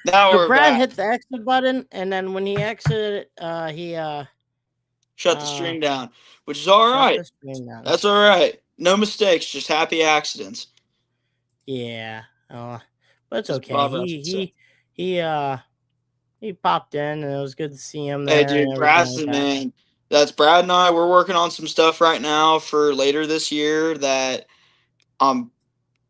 Now So we're Brad back. hit the exit button, and then when he exited, he Shut the uh stream down, which is all shut right. the screen down. That's all right. No mistakes, just happy accidents, Yeah. But it's as okay. Bob Ross would say. He popped in, and it was good to see him Hey, there and dude, everything Brad's like the that. man. That's Brad and I. We're working on some stuff right now for later this year that um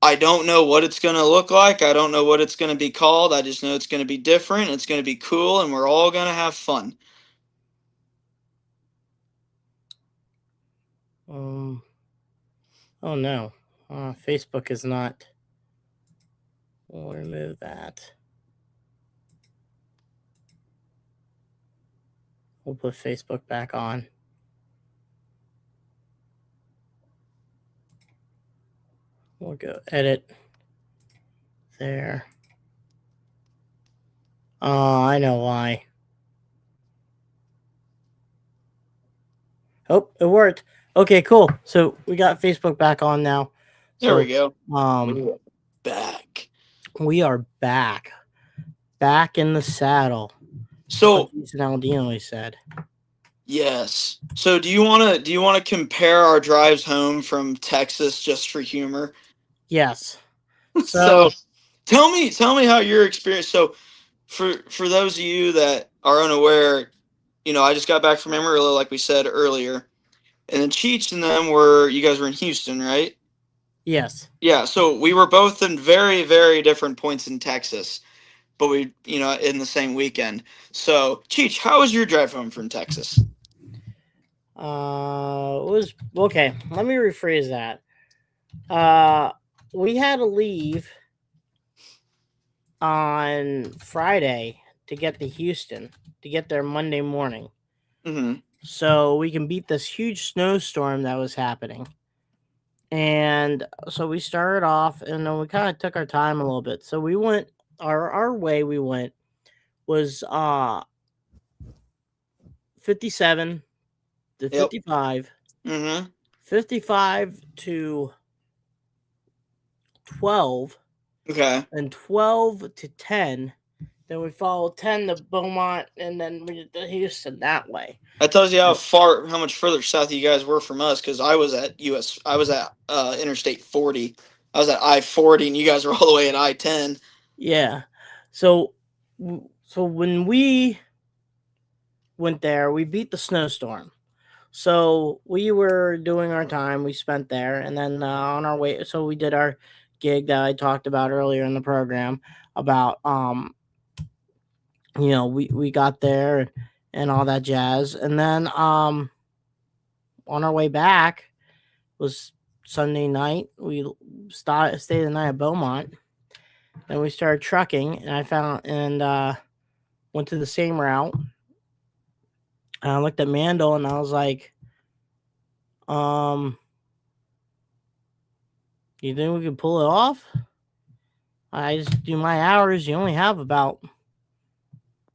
I don't know what it's gonna look like. I don't know what it's gonna be called. I just know it's gonna be different. It's gonna be cool, and we're all gonna have fun. Um. Oh no. Facebook is not. We'll remove that. We'll put Facebook back on. We'll go edit there. Oh, I know why. Oh, it worked. Okay, cool. So we got Facebook back on now. There we So go. um We're back. we are back. Back in the saddle. That's what So Jason Aldean said. yes. So do you wanna compare our drives home from Texas just for humor? Yes. So So tell me how your experience. So for those of you that are unaware, I just got back from Amarillo, like we said earlier, and then Cheech and them you guys were in Houston, right? yes. Yeah. So we were both in very very different points in Texas, but we in the same weekend. So Cheech, how was your drive home from Texas? It was okay. Let me rephrase that. Uh, we had to leave on Friday to get to Houston to get there Monday morning, Mm-hmm. so we can beat this huge snowstorm that was happening. And so we started off, and then we kind of took our time a little bit. So we went our way. We went was 57 to Yep. 55, Mm-hmm. 55 to 12, Okay. and 12 to 10. Then we followed 10 to Beaumont, and then we did Houston that way. That tells you how much further south you guys were from us. Because I was at Interstate 40. I was at I-40, and you guys were all the way at I-10. Yeah. So so when we went there, we beat the snowstorm. So we were doing our time. We spent there, and then on our way, so we did our gig that I talked about earlier in the program about we got there and all that jazz, and then on our way back was Sunday night. We stayed the night at Beaumont, and we started trucking, and I found and went to the same route. And I looked at Mandel, and I was like, um, "You think we could pull it off?" I just do my hours. You only have about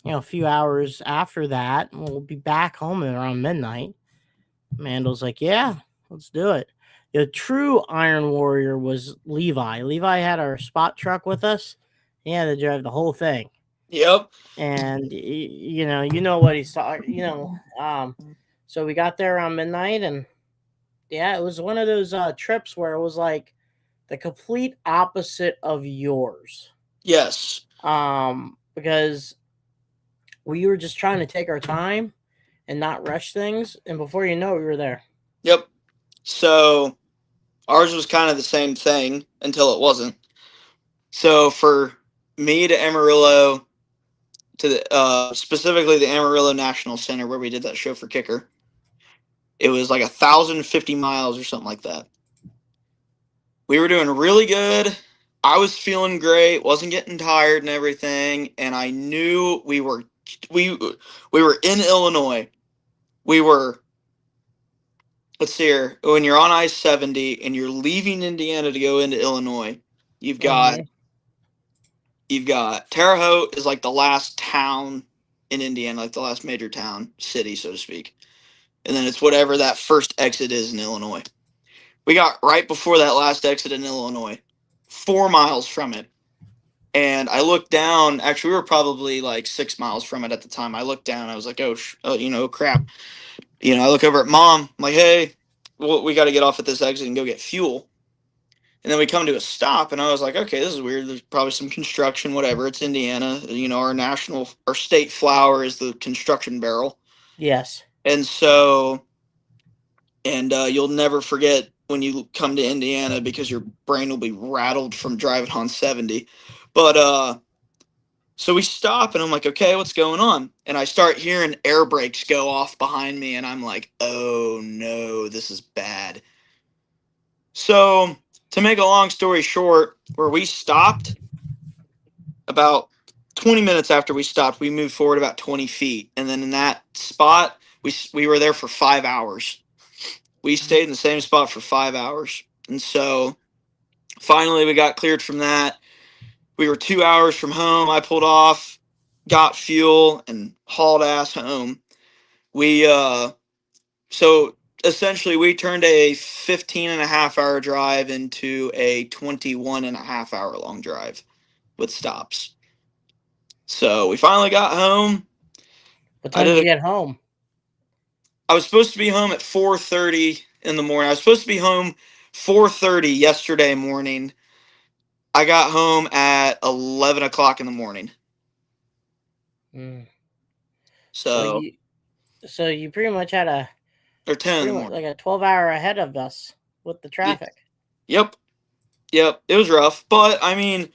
a few hours after that. We'll be back home around midnight. Mandel's like, "Yeah, let's do it." The true Iron Warrior was Levi. Levi had our spot truck with us. He had to drive the whole thing, Yep. and you know what he's talking. So we got there around midnight, and yeah, it was one of those trips where it was like the complete opposite of yours. Yes. Because we were just trying to take our time and not rush things, and before you know it, we were there. Yep. So ours was kind of the same thing until it wasn't. So for me to Amarillo to specifically the Amarillo National Center where we did that show for Kicker, it was like 1,050 miles or something like that. We were doing really good. I was feeling great, wasn't getting tired and everything, and I knew we we were in Illinois. We were let's see here. When you're on I-70 and you're leaving Indiana to go into Illinois, you've got Mm-hmm. you've got Terre Haute is like the last town in Indiana, like the last major town, city, so to speak. And then it's whatever that first exit is in Illinois. We got right before that last exit in Illinois, 4 miles from it. And I looked down. Actually, we were probably like 6 miles from it at the time. I looked down. I was like, crap. I look over at mom. I'm like, hey, well, we got to get off at this exit and go get fuel. And then we come to a stop, and I was like, okay, this is weird. There's probably some construction, whatever. It's Indiana. Our state flower is the construction barrel. Yes. And so, you'll never forget when you come to Indiana because your brain will be rattled from driving on 70. But, so we stop, and I'm like, okay, what's going on? And I start hearing air brakes go off behind me, and I'm like, oh no, this is bad. So, to make a long story short, where we stopped, about 20 minutes after we stopped, we moved forward about 20 feet. And then in that spot, we were there for 5 hours. We stayed in the same spot for 5 hours. And so finally, we got cleared from that. We were 2 hours from home. I pulled off, got fuel, and hauled ass home. So essentially, we turned a 15 and a half hour drive into a 21 and a half hour long drive with stops. So we finally got home. What I time did did. you get home? I was supposed to be home at 4:30 in the morning. I was supposed to be home 4:30 yesterday morning. I got home at 11 o'clock in the morning. Mm. So So you, so you pretty much had a or 10 in the pretty much morning. like a 12-hour ahead of us with the traffic. Yep, yep. It was rough, but I mean,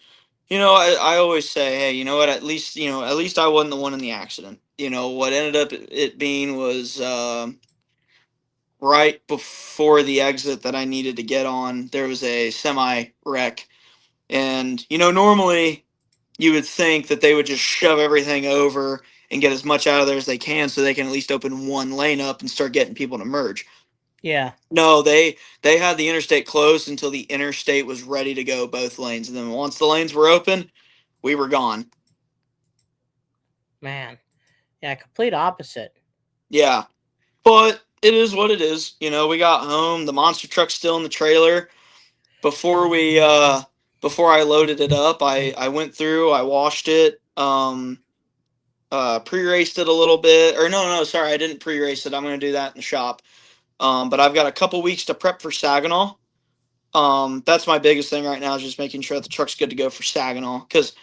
I always say, hey, you know what? At least I wasn't the one in the accident. What ended up it being was right before the exit that I needed to get on. There was a semi wreck. And, normally you would think that they would just shove everything over and get as much out of there as they can so they can at least open one lane up and start getting people to merge. Yeah, No, they had the interstate closed until the interstate was ready to go both lanes. And then once the lanes were open, we were gone. man. Yeah, complete opposite. Yeah. But it is what it is. We got home, the monster truck's still in the trailer. Before I loaded it up, I went through, I washed it, pre-raced it a little bit, or no, sorry, I didn't pre-race it. I'm going to do that in the shop. But I've got a couple weeks to prep for Saginaw. That's my biggest thing right now is just making sure that the truck's good to go for Saginaw. Because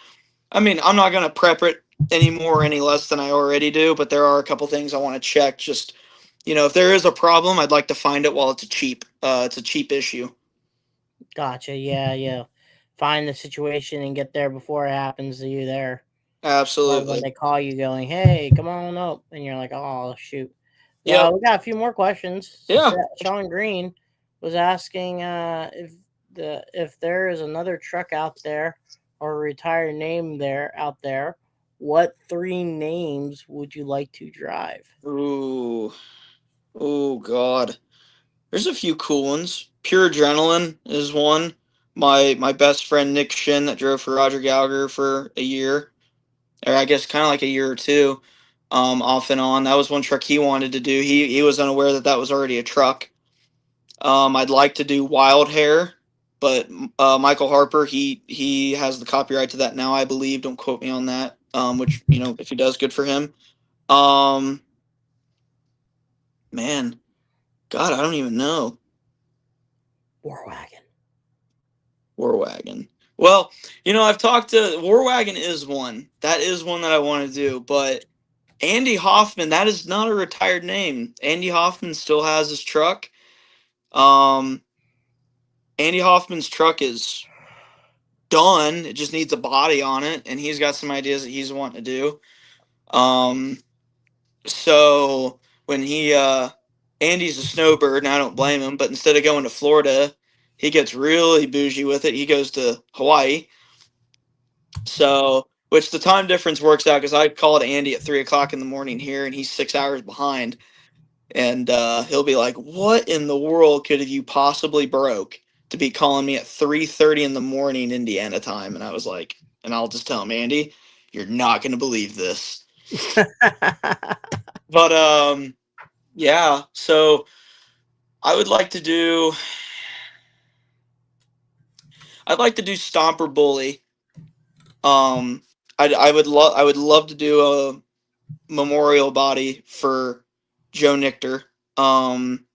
I mean, I'm not going to prep it any more or any less than I already do, but there are a couple things I want to check. Just if there is a problem, I'd like to find it while it's a cheap issue. Gotcha. Yeah, yeah. Find the situation and get there before it happens to you there. Or when Absolutely. they call you going, hey, come on up. And you're like, oh, shoot. Yep. We got a few more questions. Yeah. Sean Green was asking if there is another truck out there or a retired name there out there, what three names would you like to drive? Ooh. Oh God. There's a few cool ones. Pure Adrenaline is one. My best friend Nick Shin that drove for Roger Gallagher for a year, or I guess kind of like a year or two, off and on. That was one truck he wanted to do. He was unaware that that was already a truck. I'd like to do Wild Hair, but Michael Harper he has the copyright to that now, I believe. Don't quote me on that. Which if he does, good for him. Um, man, God, I don't even know. War Wagon. War Wagon. Well, I've talked to War Wagon is one. That is one that I want to do, but Andy Hoffman, that is not a retired name. Andy Hoffman still has his truck. Um, Andy Hoffman's truck is done. It just needs a body on it, and he's got some ideas that he's wanting to do. Um, so when Andy's a snowbird, and I don't blame him, but instead of going to Florida, he gets really bougie with it. He goes to Hawaii. So, which the time difference works out because I called Andy at 3 o'clock in the morning here, and he's 6 hours behind. And he'll be like, "What in the world could have you possibly broke to be calling me at 3:30 in the morning Indiana time?" And I was like, and I'll just tell him, Andy, you're not going to believe this. But yeah. So I would like to do. I'd like to do Stomper Bully. Um, I would love to do a memorial body for Joe Nichter. Um,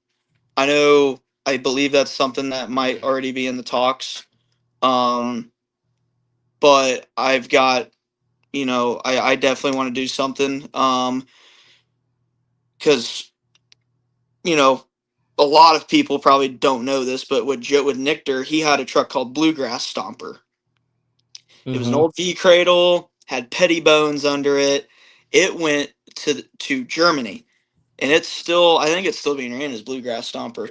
I believe that's something that might already be in the talks. Um, but I've got, I definitely want to do something. Because you know, a lot of people probably don't know this, but with Nichter, he had a truck called Bluegrass Stomper. It was an Mm-hmm. old V cradle, had petty bones under it. It went to Germany, and I think it's still being ran as Bluegrass Stomper.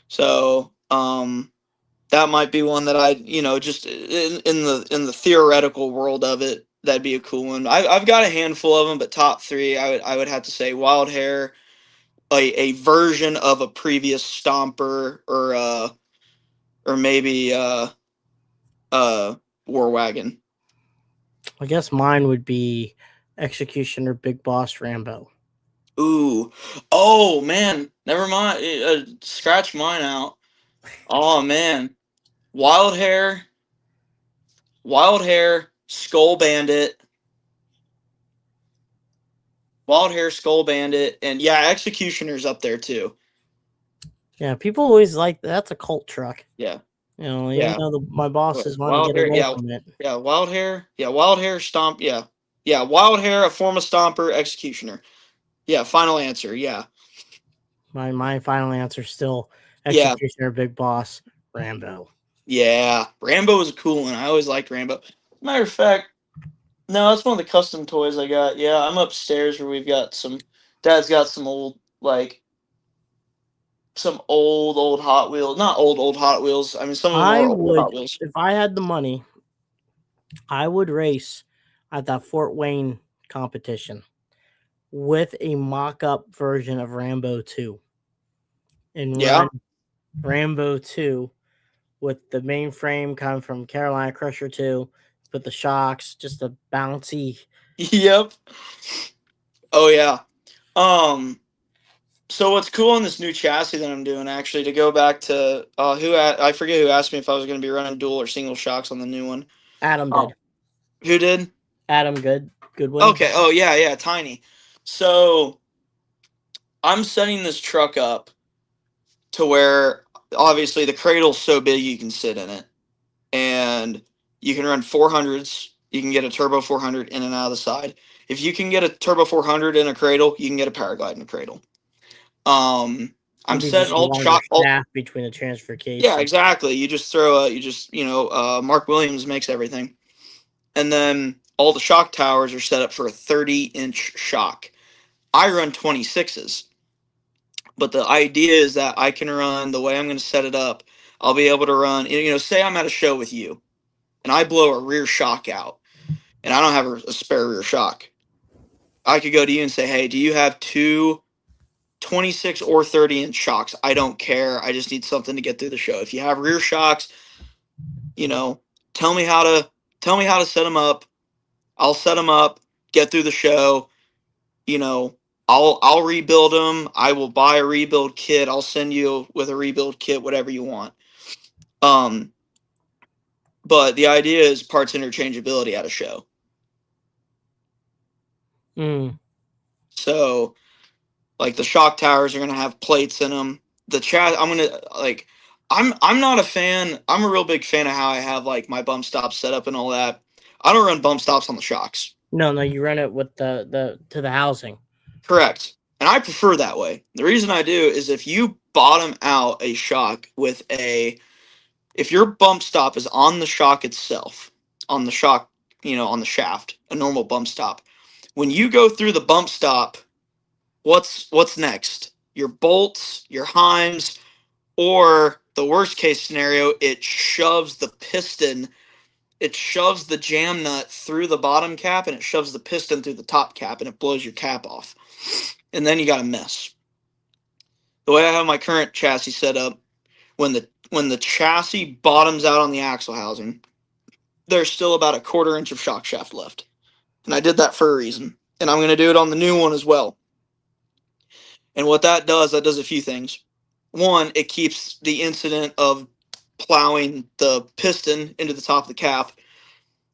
So that might be one that just in the theoretical world of it, that'd be a cool one. I've got a handful of them, but top three, I would have to say Wild Hair, a version of a previous Stomper, or maybe uh War Wagon. I guess mine would be Executioner Big Boss Rambo. Ooh, oh man, never mind. Scratch mine out. Oh man, Wild Hair, Wild Hair, Skull Bandit, Wild Hair, Skull Bandit, and yeah, Executioner's up there too. Yeah, people always like that's a cult truck. Yeah, Even yeah. though my bosses want to Wild get Hair, away yeah, from it. yeah. Wild Hair, Stomp, yeah, yeah. Wild Hair, a form of Stomper, Executioner. Yeah, final answer. Yeah, My final answer is still yeah, Executioner Big Boss Rambo. yeah. Rambo was a cool one. I always liked Rambo. Matter of fact, no, that's one of the custom toys I got. Yeah, I'm upstairs where we've got some. Dad's got some old, like, some old Hot Wheels. Not old Hot Wheels. I mean, some of them I are old would, Hot Wheels. if I had the money, I would race at that Fort Wayne competition with a mock-up version of Rambo 2 and Yeah. run Rambo 2 with the mainframe coming from Carolina Crusher 2, with the shocks, just a bouncy. Yep. Oh yeah. Um. So what's cool on this new chassis that I'm doing, actually, to go back to I forget who asked me if I was going to be running dual or single shocks on the new one. Adam Oh, did. who did? Adam Goodwin. Okay. Oh yeah, yeah. Tiny. So I'm setting this truck up to where obviously the cradle's so big you can sit in it, and you can run 400s. You can get a turbo 400 in and out of the side. If you can get a turbo 400 in a cradle, you can get a paraglide in a cradle. Um, I'm Maybe setting just a all the longer shock. All, shaft between the transfer case. yeah, exactly. You just throw a, you just, Mark Williams makes everything. And then all the shock towers are set up for a 30-inch shock. I run 26s, but the idea is that I can run the way I'm going to set it up. I'll be able to run, say I'm at a show with you and I blow a rear shock out and I don't have a spare rear shock. I could go to you and say, hey, do you have two 26 or 30-inch shocks? I don't care. I just need something to get through the show. If you have rear shocks, you know, tell me how to set them up. I'll set them up, get through the show. You know, I'll rebuild them. I will buy a rebuild kit. I'll send you with a rebuild kit, whatever you want. Um, but the idea is parts interchangeability at a show. Mm. So, like, the shock towers are gonna have plates in them. The chat, I'm not a fan. I'm a real big fan of how I have like my bump stops set up and all that. I don't run bump stops on the shocks. No, you run it with the to the housing. Correct. And I prefer that way. The reason I do is if you bottom out a shock if your bump stop is on the shock itself, on the shock, on the shaft, a normal bump stop. When you go through the bump stop, what's next? Your bolts, your heims, or the worst case scenario, it shoves the jam nut through the bottom cap and it shoves the piston through the top cap and it blows your cap off. And then you got a mess. The way I have my current chassis set up, when the chassis bottoms out on the axle housing, there's still about a quarter inch of shock shaft left. And I did that for a reason. And I'm going to do it on the new one as well. And what that does a few things. One, it keeps the incident of plowing the piston into the top of the cap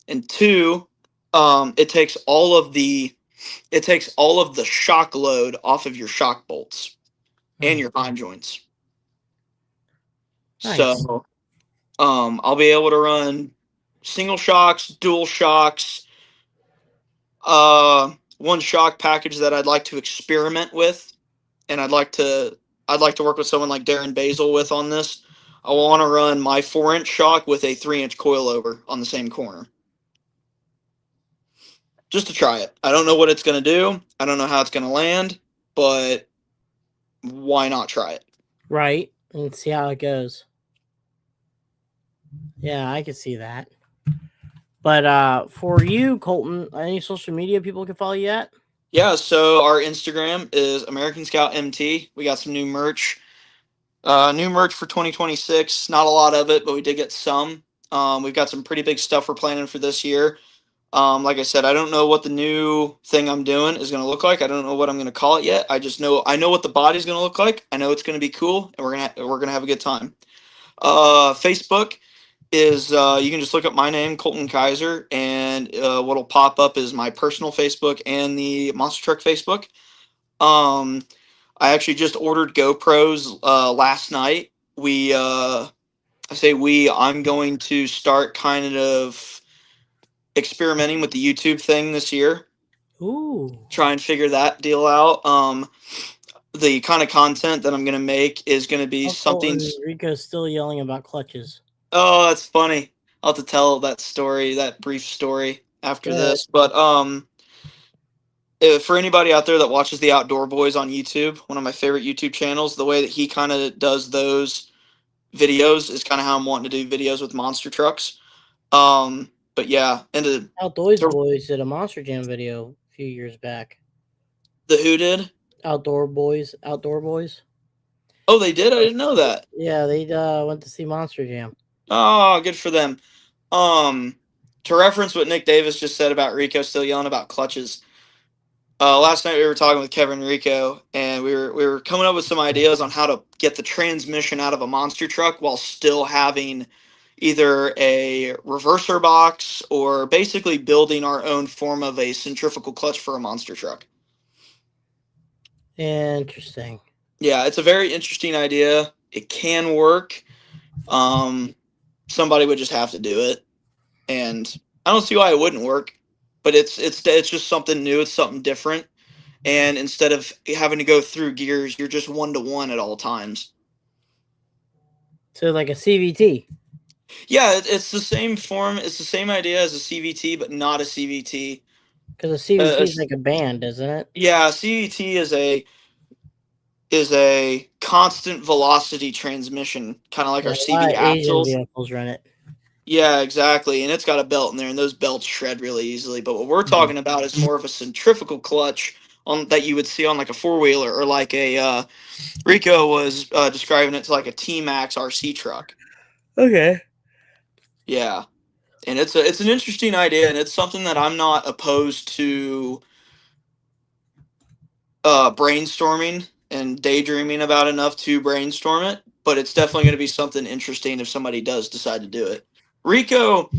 and two, it takes all of the shock load off of your shock bolts and Mm, your hind joints. nice. So I'll be able to run single shocks, dual shocks, one shock package that I'd like to experiment with, and I'd like to work with someone like Darren Basil with on this. I want to run my 4-inch shock with a 3-inch coilover on the same corner, just to try it. I don't know what it's going to do. I don't know how it's going to land, but why not try it? Right. And see how it goes. Yeah, I could see that. But for you, Colton, any social media people can follow you at? Yeah, so our Instagram is American Scout MT. We got some new merch for 2026. Not a lot of it, but we did get some. We've got some pretty big stuff we're planning for this year. Like I said, I don't know what the new thing I'm doing is going to look like. I don't know what I'm going to call it yet. I know what the body's going to look like. I know it's going to be cool, and we're gonna have a good time. Facebook is you can just look up my name, Colton Kaiser, and what'll pop up is my personal Facebook and the Monster Truck Facebook. Um, I actually just ordered GoPros last night. I say we. I'm going to start kind of experimenting with the YouTube thing this year. Ooh. Try and figure that deal out. The kind of content that I'm going to make is going to be Oh, something. Colton, Rico's still yelling about clutches. Oh, that's funny. I'll have to tell that story, that brief story Go after ahead. this. But for anybody out there that watches the Outdoor Boys on YouTube, one of my favorite YouTube channels, the way that he kind of does those videos is kind of how I'm wanting to do videos with monster trucks. But yeah, and Outdoors to Boys did a Monster Jam video a few years back. the who did? Outdoor Boys. Oh, they did. I didn't know that. Yeah, they went to see Monster Jam. Oh, good for them. Um, to reference what Nick Davis just said about Rico still yelling about clutches. Last night we were talking with Kevin Rico, and we were coming up with some ideas on how to get the transmission out of a monster truck while still having either a reverser box or basically building our own form of a centrifugal clutch for a monster truck. Interesting. Yeah, it's a very interesting idea. It can work. Um, Somebody would just have to do it, and I don't see why it wouldn't work. But it's just something new. It's something different. And instead of having to go through gears, you're just 1-to-1 at all times. So like a CVT. Yeah, it's the same form. It's the same idea as a CVT, but not a CVT. Because a CVT Uh, is like a band, isn't it? yeah, CVT is a constant velocity transmission, kind of like Yeah, our a lot CB of Asian axles. vehicles run it. Yeah, exactly. And it's got a belt in there, and those belts shred really easily. But what we're Mhm. talking about is more of a centrifugal clutch on that you would see on like a 4-wheeler or like a Rico was describing it to like a T Max RC truck. Okay. Yeah, and it's an interesting idea, and it's something that I'm not opposed to brainstorming and daydreaming about enough to brainstorm it. But it's definitely going to be something interesting if somebody does decide to do it. Rico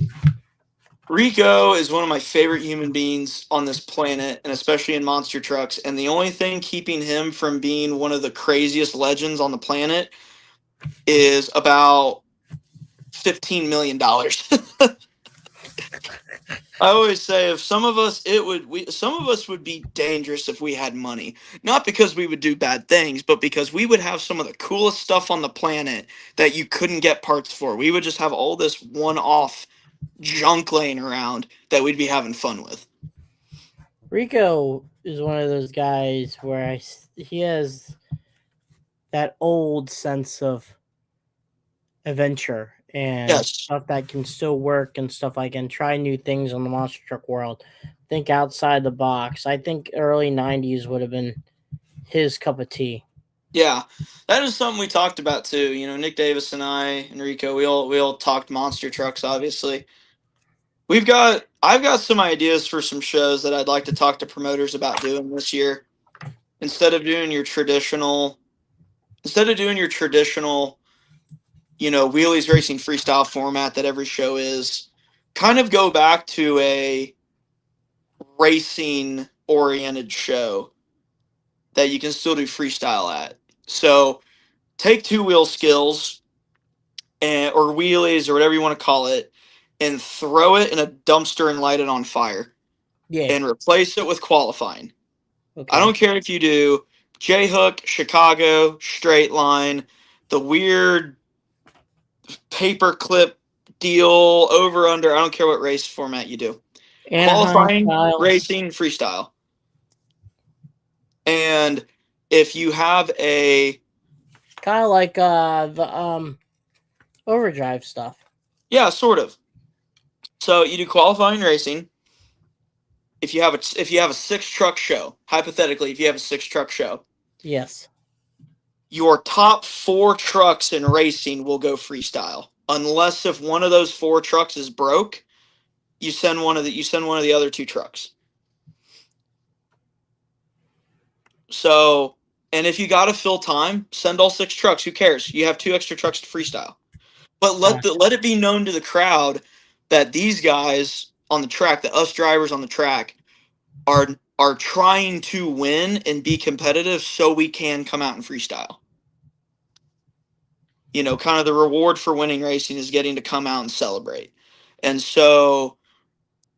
Rico is one of my favorite human beings on this planet, and especially in monster trucks. And the only thing keeping him from being one of the craziest legends on the planet is about $15 million. I always say if some of us some of us would be dangerous if we had money. Not because we would do bad things, but because we would have some of the coolest stuff on the planet that you couldn't get parts for. We would just have all this one-off junk laying around that we'd be having fun with. Rico is one of those guys where he has that old sense of adventure and Yes. stuff that can still work and stuff like and try new things in the monster truck world. Think outside the box. I think early 90s would have been his cup of tea. Yeah. That is something we talked about too. You know, Nick Davis and I, Enrico, we all talked monster trucks obviously. I've got some ideas for some shows that I'd like to talk to promoters about doing this year. Instead of doing your traditional instead of doing your traditional, wheelies racing freestyle format that every show is, kind of go back to a racing oriented show that you can still do freestyle at. So take two wheel skills or wheelies or whatever you want to call it, and throw it in a dumpster and light it on fire, Yeah. and replace it with qualifying. I Okay. don't care if you do J hook, Chicago, straight line, the weird paper clip deal, over under. I don't care what race format you do. Anaheim Qualifying, style. racing, freestyle. And if you have a, Kind of like the overdrive stuff. yeah, sort of. So you do qualifying racing. If you have a six truck show, hypothetically, if you have a six truck show, Yes. your top four trucks in racing will go freestyle. Unless if one of those four trucks is broke, you send one of the other two trucks. So, and if you got to fill time, send all six trucks. Who cares? You have two extra trucks to freestyle. But let it be known to the crowd that these guys on the track, that us drivers on the track, are trying to win and be competitive, so we can come out and freestyle. Kind of the reward for winning racing is getting to come out and celebrate. And so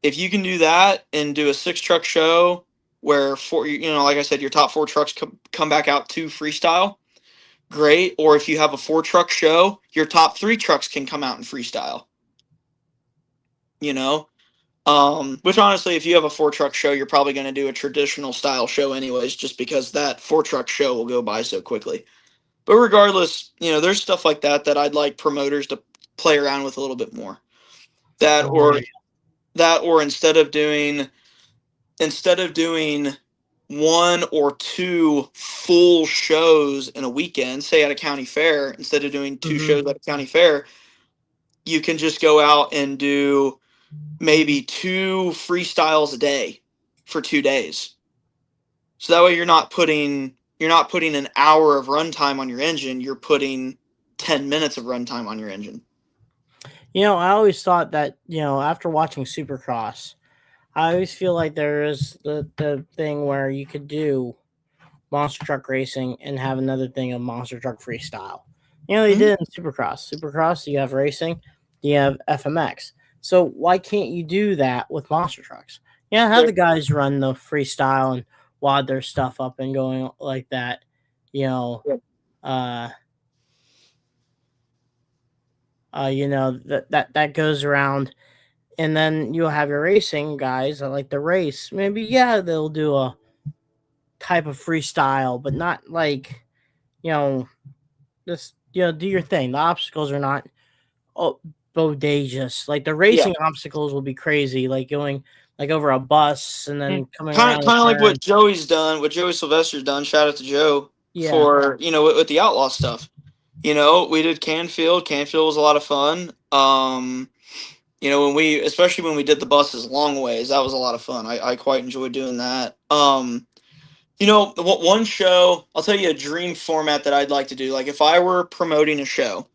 if you can do that and do a six truck show where like I said, your top four trucks come back out to freestyle, great. Or if you have a four truck show, your top three trucks can come out and freestyle. You know, which honestly, if you have a four truck show, you're probably going to do a traditional style show anyways, just because that four truck show will go by so quickly. But regardless, there's stuff like that I'd like promoters to play around with a little bit more. That Oh or yeah. that or instead of doing one or two full shows in a weekend, say at a county fair, instead of doing two Mm-hmm. shows at a county fair, you can just go out and do maybe two freestyles a day for 2 days. So that way you're not putting an hour of runtime on your engine, you're putting 10 minutes of runtime on your engine. I always thought that after watching Supercross, I always feel like there is the thing where you could do monster truck racing and have another thing of monster truck freestyle. They Mhm. did in Supercross. Supercross, you have racing, you have FMX. So why can't you do that with monster trucks? Have Yeah. the guys run the freestyle and wad their stuff up and going like that. You know, uh, that goes around, and then you'll have your racing guys that like the race. Maybe they'll do a type of freestyle, but not like you know just do your thing. The obstacles are not bodacious. Like the Yeah. racing obstacles will be crazy, like going like over a bus and then coming Kind of around a kind of like turn. what Joey's done, what Joey Sylvester's done. Shout out to Joe Yeah. for with the outlaw stuff. We did Canfield. Canfield was a lot of fun. Especially when we did the buses long ways, that was a lot of fun. I quite enjoyed doing that. One show, I'll tell you a dream format that I'd like to do. Like if I were promoting a show,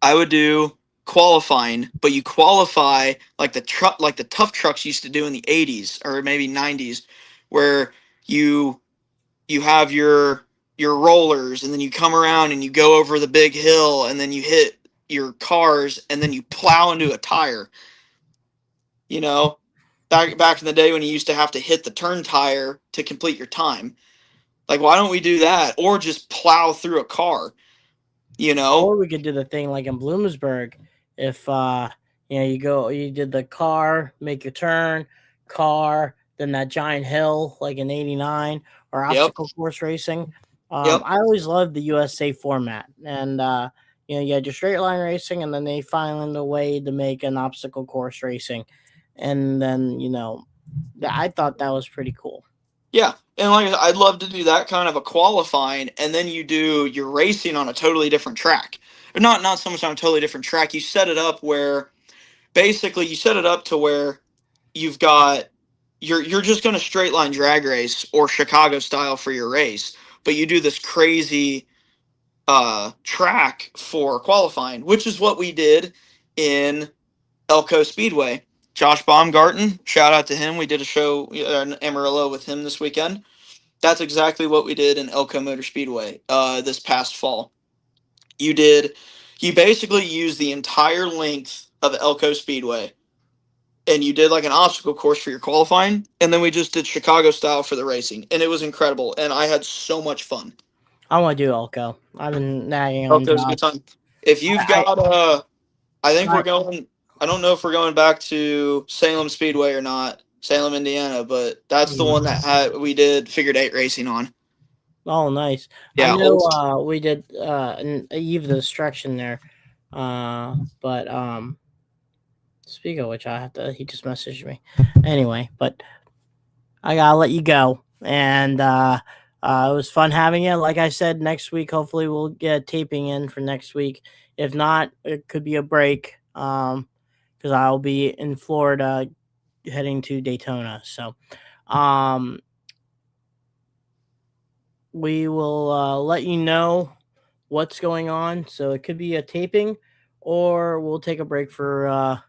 I would do qualifying, but you qualify like the tough trucks used to do in the 80s or maybe 90s, where you you have your rollers, and then you come around and you go over the big hill, and then you hit your cars, and then you plow into a tire. You know, back in the day when you used to have to hit the turn tire to complete your time. Like, why don't we do that, or just plow through a car? You know? Or we could do the thing like in Bloomsburg, if you did the car, make your turn, car, then that giant hill like in '89 or Yep. obstacle course racing. Yep. I always loved the USA format, and you had your straight line racing, and then they found a way to make an obstacle course racing, and then I thought that was pretty cool. Yeah, and like I said, I'd love to do that kind of a qualifying, and then you do your racing on a totally different track. Or not so much on a totally different track. You set it up where basically you set it up to where you've got you're just going to straight line drag race or Chicago style for your race, but you do this crazy track for qualifying, which is what we did in Elko Speedway. Josh Baumgarten, shout out to him. We did a show in Amarillo with him this weekend. That's exactly what we did in Elko Motor Speedway this past fall. You basically used the entire length of Elko Speedway, and you did like an obstacle course for your qualifying, and then we just did Chicago style for the racing, and it was incredible, and I had so much fun. I want to do Elko. I've been nagging on Elko's a Josh. good time. If you've I, got I think I, we're going. I don't know if we're going back to Salem Speedway or not, Salem, Indiana, but that's the one that we did figured eight racing on. oh, nice. I Yeah, know old. we did an Eve the Destruction there. But speaking of which, I have to. He just messaged me. Anyway, but I gotta let you go. And it was fun having you. Like I said, next week hopefully we'll get taping in for next week. If not, it could be a break. Because I'll be in Florida heading to Daytona. So, we will let you know what's going on. So it could be a taping, or we'll take a break for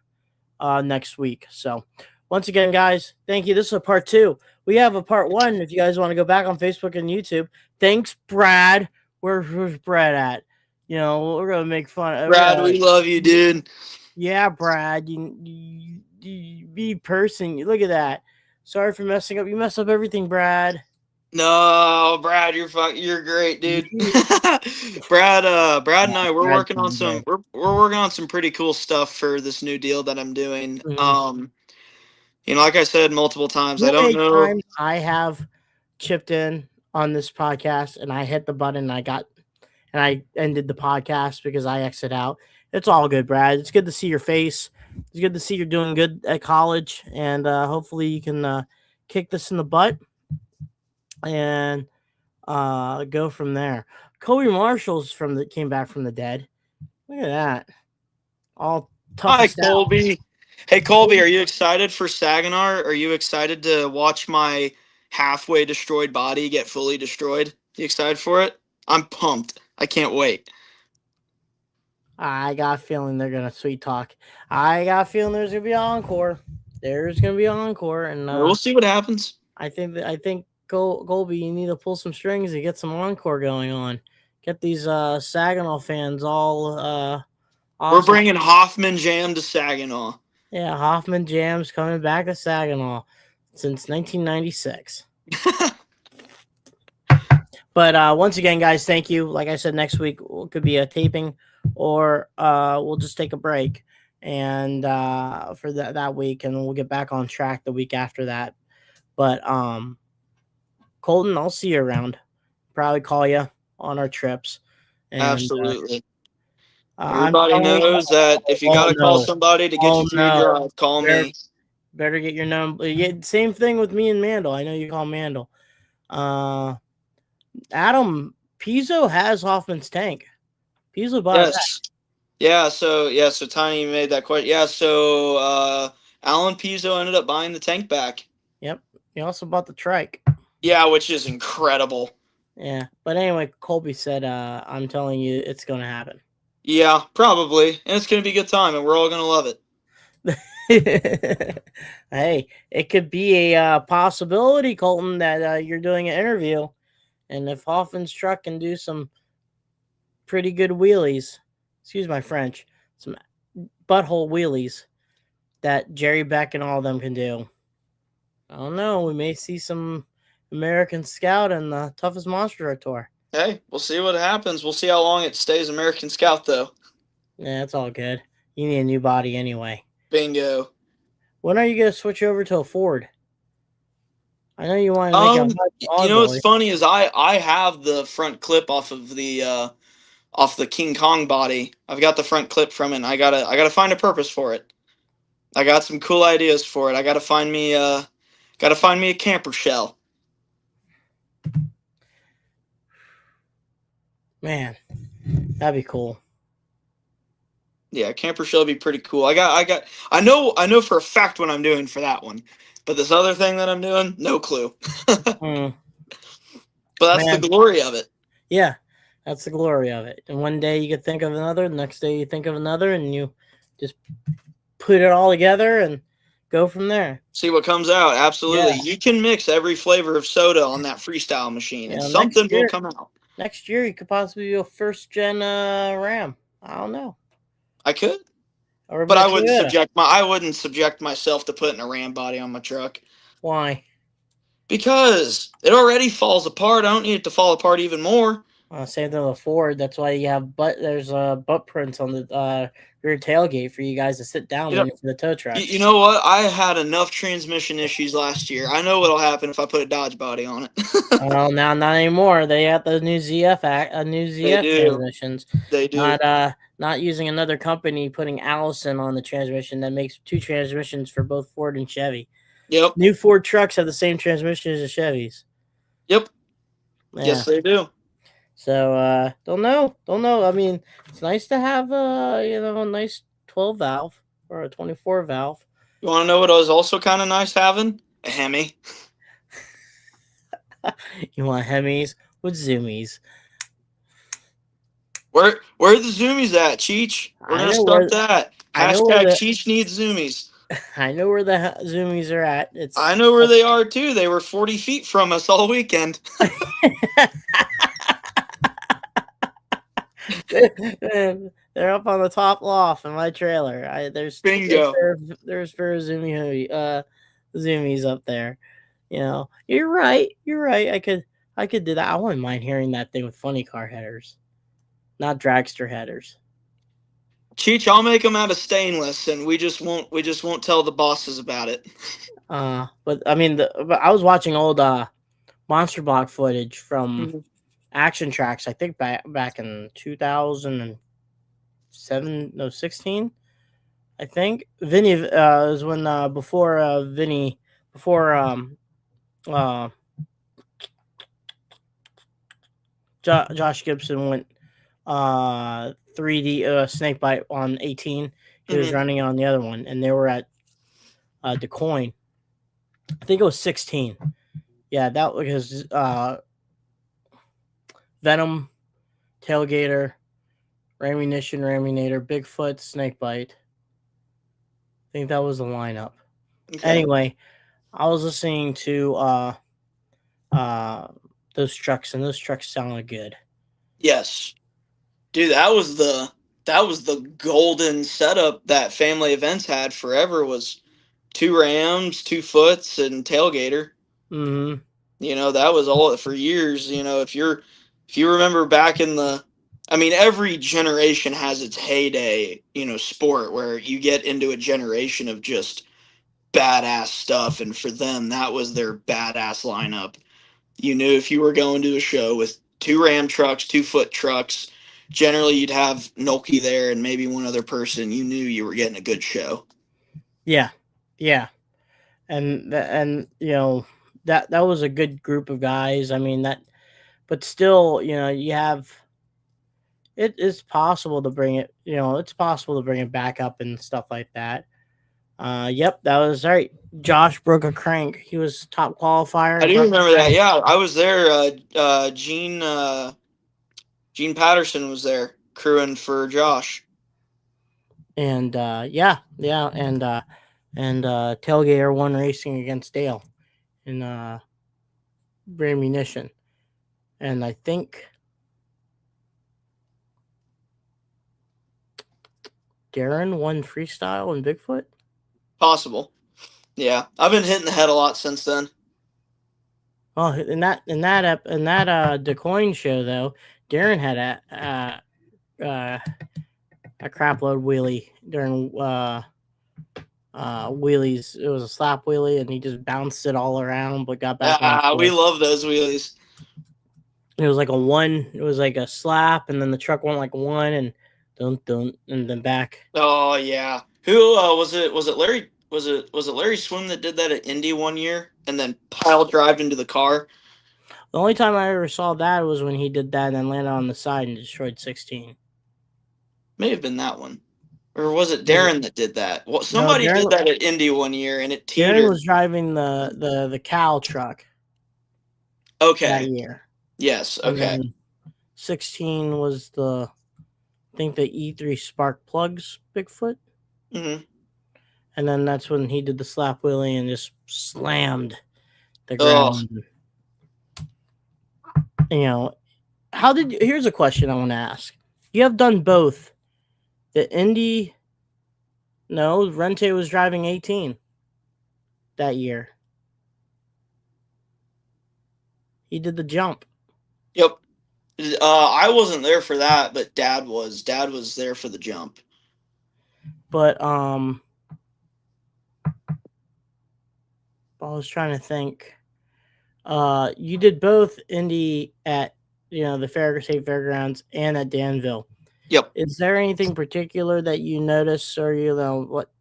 next week. So once again, guys, thank you. This is a part 2. We have a part 1 if you guys want to go back on Facebook and YouTube. Thanks, Brad. Where's Brad at? You know, we're gonna make fun. Brad, we love you, dude. Yeah, Brad. You be person. Look at that. Sorry for messing up. You mess up everything, Brad. No, Brad, you're great, dude. Brad and I we're working on some we're working on some pretty cool stuff for this new deal that I'm doing. Like I said multiple times, You I know how don't many know. times I have chipped in on this podcast and I hit the button and I ended the podcast because I exit out. It's all good, Brad. It's good to see your face. It's good to see you're doing good at college, and hopefully you can kick this in the butt and go from there. Kobe Marshall's came back from the dead. Look at that, all Hi, toughest out. Colby. Hey, Colby, are you excited for Saginaw? Are you excited to watch my halfway destroyed body get fully destroyed? You excited for it? I'm pumped. I can't wait. I got a feeling they're gonna sweet talk. I got a feeling there's gonna be an encore. There's gonna be an encore, and We'll see what happens. I think Colby, you need to pull some strings to get some encore going on. Get these Saginaw fans all We're awesome. bringing Hoffman Jam to Saginaw. Yeah, Hoffman Jam's coming back to Saginaw since 1996. But once again, guys, thank you. Like I said, next week could be a taping, or we'll just take a break and for that week, and we'll get back on track the week after that. But Colton, I'll see you around. Probably call you on our trips. And Absolutely. I'm Everybody telling you, knows that if you got to call somebody to get you through your drive, call me. Better get your number. Yeah, same thing with me and Mandel. I know you call Mandel. Adam Pizzo has Hoffman's tank. Pizzo bought Yes. Yeah, so Tiny made that question. Yeah, so Alan Pizzo ended up buying the tank back. Yep. He also bought the trike. Yeah, which is incredible. Yeah. But anyway, Colby said, I'm telling you, it's going to happen. Yeah, probably. And it's going to be a good time, and we're all going to love it. Hey, it could be a possibility, Colton, that you're doing an interview. And if Hoffman's truck can do some pretty good wheelies, excuse my French, some butthole wheelies that Jerry Beck and all of them can do, I don't know. We may see some American Scout and the Toughest Monster Tour. Hey, we'll see what happens. We'll see how long it stays American Scout, though. Yeah, it's all good. You need a new body anyway. Bingo. When are you going to switch over to a Ford? I know you want to make a you know what's funny is I have the front clip off the King Kong body. I've got the front clip from it. And I gotta find a purpose for it. I got some cool ideas for it. I gotta find me a camper shell. Man, that'd be cool. Yeah, camper shell would be pretty cool. I know for a fact what I'm doing for that one. But this other thing that I'm doing, no clue. But that's the glory of it. Yeah, that's the glory of it. And one day you could think of another, the next day you think of another, and you just put it all together and go from there. See what comes out. Yeah, Absolutely. You can mix every flavor of soda on that freestyle machine, you and know, something will come out. next year you could possibly be a first gen Ram. I don't know, I could, or but a Toyota. I wouldn't subject myself to putting a ram body on my truck Why? because it already falls apart. I don't need it to fall apart even more. Same thing with Ford. That's why you have there's butt prints on the rear tailgate for you guys to sit down You know, waiting for the tow truck. you know what? I had enough transmission issues last year. I know what'll happen if I put a Dodge body on it. Well, now not anymore. They have the new new They ZF do. transmissions. They do. Not using another company putting Allison on the transmission that makes two transmissions for both Ford and Chevy. Yep. New Ford trucks have the same transmission as the Chevys. Yep. Yeah. Yes, they do. So don't know. I mean, it's nice to have a nice 12 valve or a 24 valve. You want to know what was also kind of nice having? A Hemi. You want Hemis with Zoomies. Where are the zoomies at, Cheech? We're I gonna know start where that. I know where Hashtag the Cheech needs zoomies. I know where the Zoomies are at. I It's know where they are too. They were 40 feet from us all weekend. they're up on the top loft in my trailer. Bingo. There's for zoomies up there. You know, you're right. You're right. I could do that. I wouldn't mind hearing that thing with funny car headers, not dragster headers. Cheech, I'll make them out of stainless, and we just won't tell the bosses about it. But I mean, but I was watching old Monster Block footage from Mhm. Action Tracks. I think back in 2007, no 16. I think Vinny is when before Vinny before uh Josh Gibson went 3D snakebite on 18. He was Mhm. running on the other one, and they were at DeCoin. I think it was 16. Yeah, that was Venom, Tailgater, Rammunition, Raminator, Bigfoot, Snakebite. I think that was the lineup. Okay. Anyway, I was listening to uh those trucks, and those trucks sounded good. Yes, dude, that was the golden setup that family events had forever. Was two Rams, two Foots, and tailgater. Mm-hmm. You know, that was all for years. You know, if you remember back in the, I mean, every generation has its heyday. You know, sport where you get into a generation of just badass stuff, and for them, that was their badass lineup. You knew if you were going to a show with two Ram trucks, two Foot trucks, generally you'd have Nolke there and maybe one other person. You knew you were getting a good show. Yeah, yeah, and you know that was a good group of guys. I mean that, but still, you know, you have it is possible to bring it. You know, it's possible to bring it back up and stuff like that. Yep, that was right. Josh broke a crank. He was top qualifier I and do broke a remember that. crank. Yeah, I was there. Gene Patterson was there crewing for Josh. And yeah, and Tailgater won racing against Dale in Brand Munition, and I think Darren won freestyle and Bigfoot. Possible. Yeah, I've been hitting the head a lot since then. Oh, in that DeCoin show though, Darren had a crap load wheelie during wheelies. It was a slap wheelie, and he just bounced it all around, but got back on We foot. love those wheelies. It was like a one. It was like a slap, and then the truck went like one, and don't, and then back. Oh yeah. Who was it? Was it Larry? Was it Larry Swim that did that at Indy one year and then pile drived into the car? The only time I ever saw that was when he did that and then landed on the side and destroyed 16. May have been that one. Or was it Was it? Darren that did that? Well, No, somebody did that at Indy one year and it Darren teetered. was driving the cow truck that Okay. year, Yes. and Okay. then 16 was I think the E3 spark plugs Bigfoot. Hmm. and then that's when he did the slap wheelie and just slammed the Oh, ground. You know, how did you, here's a question I want to ask. You have done both. The Indy, no, Rente was driving 18 that year. He did the jump, yep. I wasn't there for that, but Dad was. Dad was there for the jump. but I was trying to think. You did both Indy at the State Fairgrounds and at Danville. Yep. Is there anything particular that you noticed, or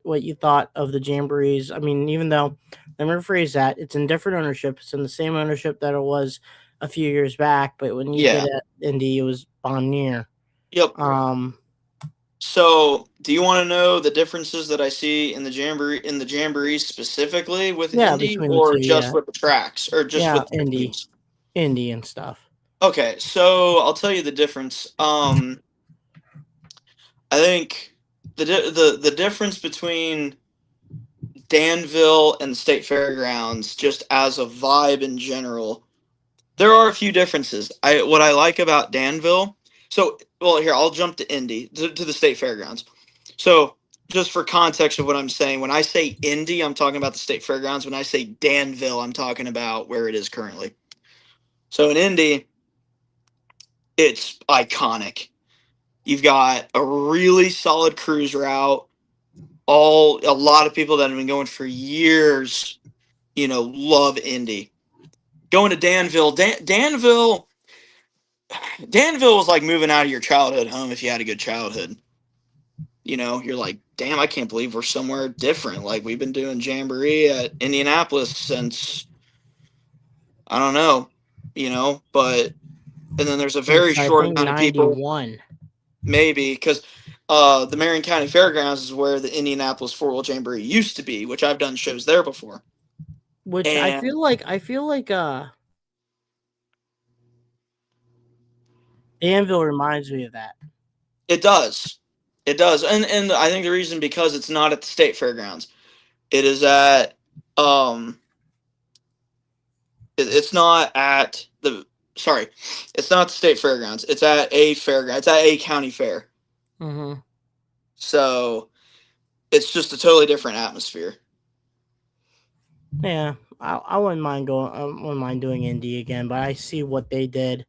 what you thought of the jamborees? I mean, even though, let me rephrase that, it's in different ownership. It's in the same ownership that it was a few years back, but when you did Yeah. it at Indy, it was Bonnier. Yep. Um, So, do you want to know the differences that I see in the jamborees specifically with yeah, Indy, between the or two, just yeah, with the tracks, or just yeah, with the teams? Indy and stuff. Okay, so I'll tell you the difference. I think the difference between Danville and the State Fairgrounds, just as a vibe in general, there are a few differences. What I like about Danville. So, well, here I'll jump to Indy to the State Fairgrounds. So, just for context of what I'm saying, when I say Indy, I'm talking about the State Fairgrounds. When I say Danville, I'm talking about where it is currently. So in Indy, it's iconic. You've got a really solid cruise route. A lot of people that have been going for years, love Indy. Going to Danville, Danville was like moving out of your childhood home if you had a good childhood. You're like, damn, I can't believe we're somewhere different. Like we've been doing Jamboree at Indianapolis since I don't know, but and then there's a very Since I short think amount of people, '91, maybe because the Marion County Fairgrounds is where the Indianapolis Four Wheel Jamboree used to be, which I've done shows there before, which and Danville reminds me of that. it does, and I think the reason because it's not at the state fairgrounds, it is at um it's not at the sorry, it's not the state fairgrounds. It's at a fairground. It's at a county fair. Mm-hmm. So it's just a totally different atmosphere. Yeah, I wouldn't mind going. I wouldn't mind doing Indy again, but I see what they did.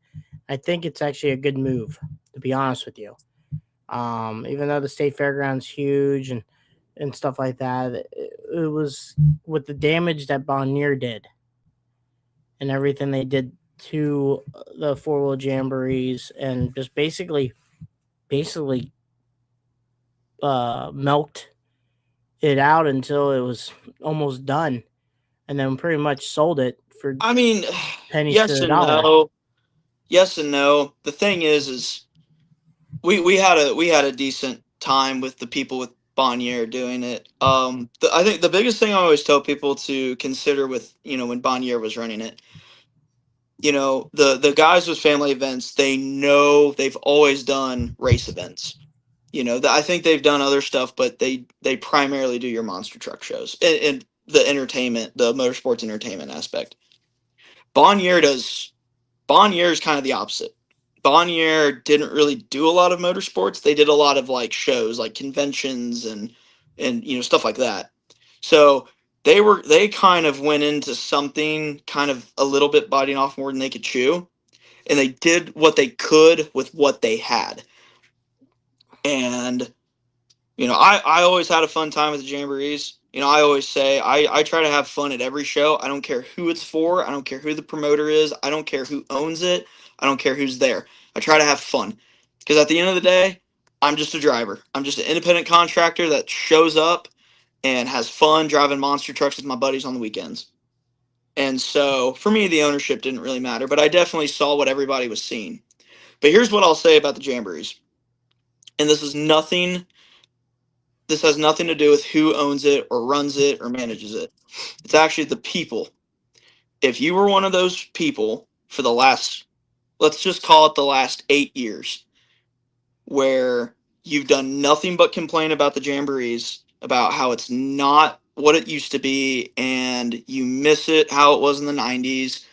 I think it's actually a good move, to be honest with you. Even though the state fairgrounds huge and stuff like that, it was with the damage that Bonnier did and everything they did to the four wheel jamborees and just basically milked it out until it was almost done, and then pretty much sold it for I mean, pennies to yes the and dollar. no. Yes and no. The thing is we had a decent time with the people with Bonnier doing it. I think the biggest thing I always tell people to consider with when Bonnier was running it, the guys with family events, they know they've always done race events. I think they've done other stuff, but they primarily do your monster truck shows and the entertainment, the motorsports entertainment aspect. Bonnier does Bonnier is kind of the opposite. Bonnier didn't really do a lot of motorsports. They did a lot of like shows, like conventions and stuff like that. So they kind of went into something kind of a little bit biting off more than they could chew, and they did what they could with what they had. And I always had a fun time with the jamborees. I always say I try to have fun at every show. I don't care who it's for. I don't care who the promoter is. I don't care who owns it. I don't care who's there. I try to have fun because at the end of the day, I'm just a driver. I'm just an independent contractor that shows up and has fun driving monster trucks with my buddies on the weekends. And so for me, the ownership didn't really matter, but I definitely saw what everybody was seeing. But here's what I'll say about the jamborees, and this has nothing to do with who owns it or runs it or manages it. It's actually the people. If you were one of those people for the last, let's just call it the last 8 years, where you've done nothing but complain about the jamborees about how it's not what it used to be and you miss it how it was in the 90s,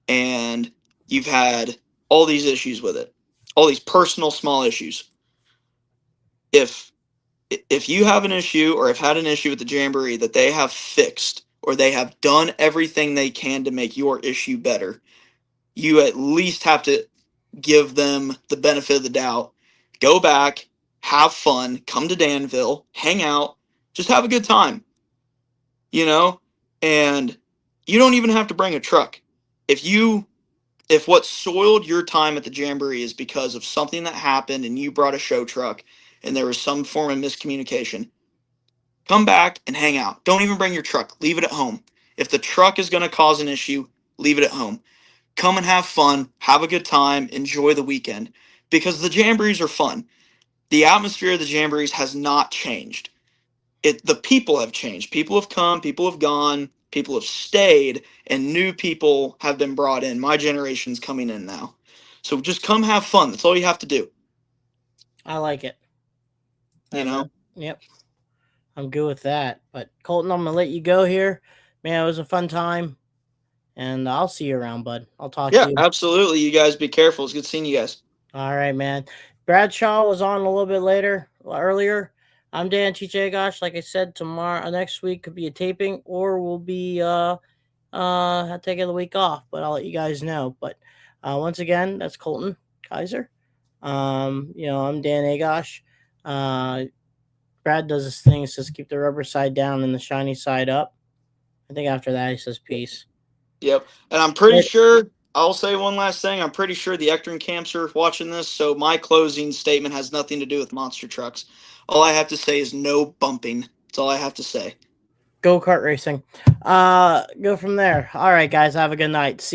and you've had all these issues with it, all these personal small issues. If if you have an issue or have had an issue with the Jamboree that they have fixed or they have done everything they can to make your issue better, you at least have to give them the benefit of the doubt. Go back, have fun, come to Danville, hang out, just have a good time, you know? And you don't even have to bring a truck. If what soiled your time at the Jamboree is because of something that happened and you brought a show truck and there was some form of miscommunication, come back and hang out. Don't even bring your truck. Leave it at home. If the truck is going to cause an issue, leave it at home. Come and have fun, have a good time, enjoy the weekend because the Jamborees are fun. The atmosphere of the Jamborees has not changed. The people have changed. People have come, people have gone, people have stayed, and new people have been brought in. My generation's coming in now. So just come have fun. That's all you have to do, I like it. you know? Yep. I'm good with that. But Colton, I'm gonna let you go here. Man, it was a fun time, and I'll see you around, bud. I'll talk to Yeah, you. absolutely. You guys be careful. It's good seeing you guys. All right, man. Bradshaw was on a little bit earlier. I'm Dan TJ. Gosh, like I said, tomorrow, next week could be a taping, or we'll be taking the week off. But I'll let you guys know. But once again, that's Colton Kaiser. I'm Dan Agosh. Uh, Brad does this thing. He says keep the rubber side down and the shiny side up. I think after that he says peace. Yep. And I'm pretty sure, I'll say one last thing. I'm pretty sure the Ectern camps are watching this, so my closing statement has nothing to do with monster trucks. All I have to say is no bumping. That's all I have to say. Go kart racing. Go from there. All right, guys. Have a good night. See